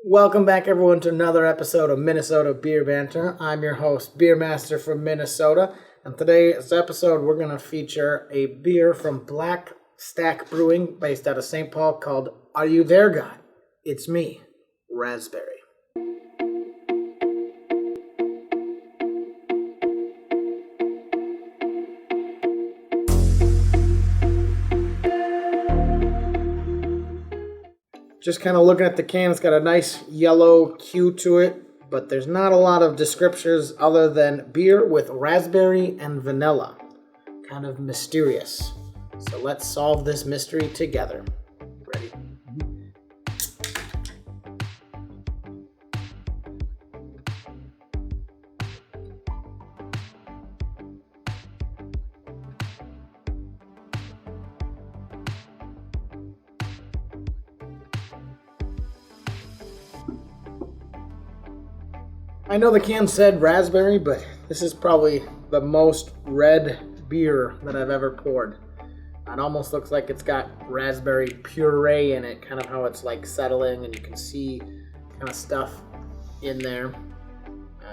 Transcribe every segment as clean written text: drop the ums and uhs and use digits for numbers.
Welcome back, everyone, to another episode of Minnesota Beer Banter. I'm your host, Beer Master from Minnesota, and today's episode we're going to feature a beer from BlackStack Brewing based out of St. Paul called Are You There, God? It's Me, Raspberry. Just kind of looking at the can, it's got a nice yellow hue to it, but there's not a lot of descriptors other than beer with raspberry and vanilla. Kind of mysterious. So let's solve this mystery together. Ready? I know the can said raspberry, but this is probably the most red beer that I've ever poured. It almost looks like it's got raspberry puree in it, kind of how it's like settling, and you can see kind of stuff in there.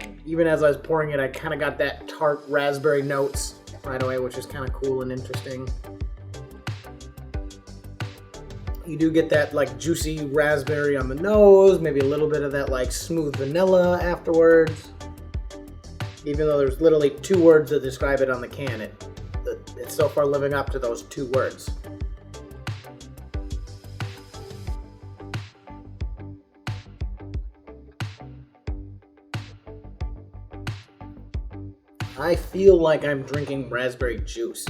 And even as I was pouring it, I kind of got that tart raspberry notes right away, which is kind of cool and interesting. You do get that like juicy raspberry on the nose, maybe a little bit of that like smooth vanilla afterwards. Even though there's literally two words that describe it on the can, it's so far living up to those two words. I feel like I'm drinking raspberry juice.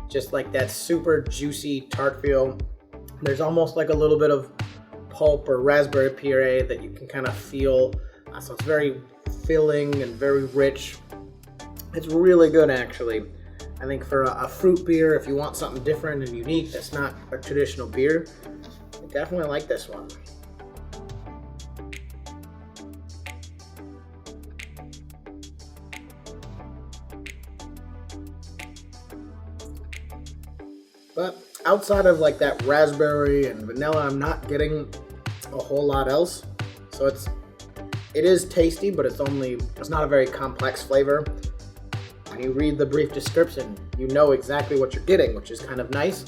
Just like that super juicy tart feel. There's almost like a little bit of pulp or raspberry puree that you can kind of feel. So it's very filling and very rich. It's really good, actually. I think for a fruit beer, if you want something different and unique that's not a traditional beer, I definitely like this one. But outside of like that raspberry and vanilla, I'm not getting a whole lot else. So it is tasty, but it's not a very complex flavor. When you read the brief description, you know exactly what you're getting, which is kind of nice.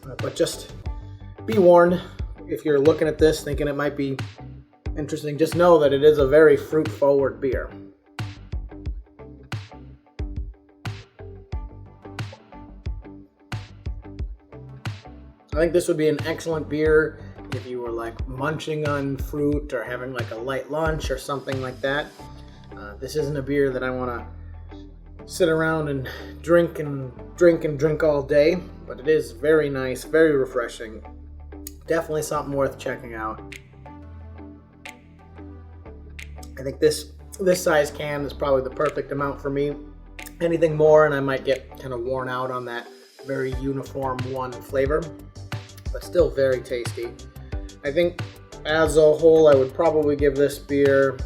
But just be warned, if you're looking at this thinking it might be interesting, just know that it is a very fruit-forward beer. I think this would be an excellent beer if you were like munching on fruit or having like a light lunch or something like that. This isn't a beer that I want to sit around and drink all day, but it is very nice, very refreshing. Definitely something worth checking out. I think this size can is probably the perfect amount for me. Anything more and I might get kind of worn out on that very uniform one flavor, but still very tasty. I think as a whole I would probably give this beer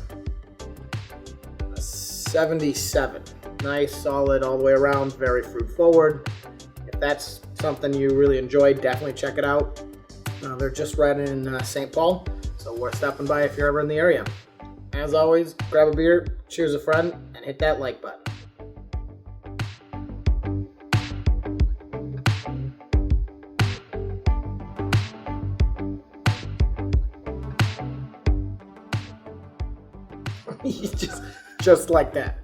a 77. Nice, solid all the way around, very fruit forward. If that's something you really enjoy, definitely check it out. They're just right in St. Paul, so worth stopping by if you're ever in the area. As always, grab a beer, cheers a friend, and hit that like button. just like that.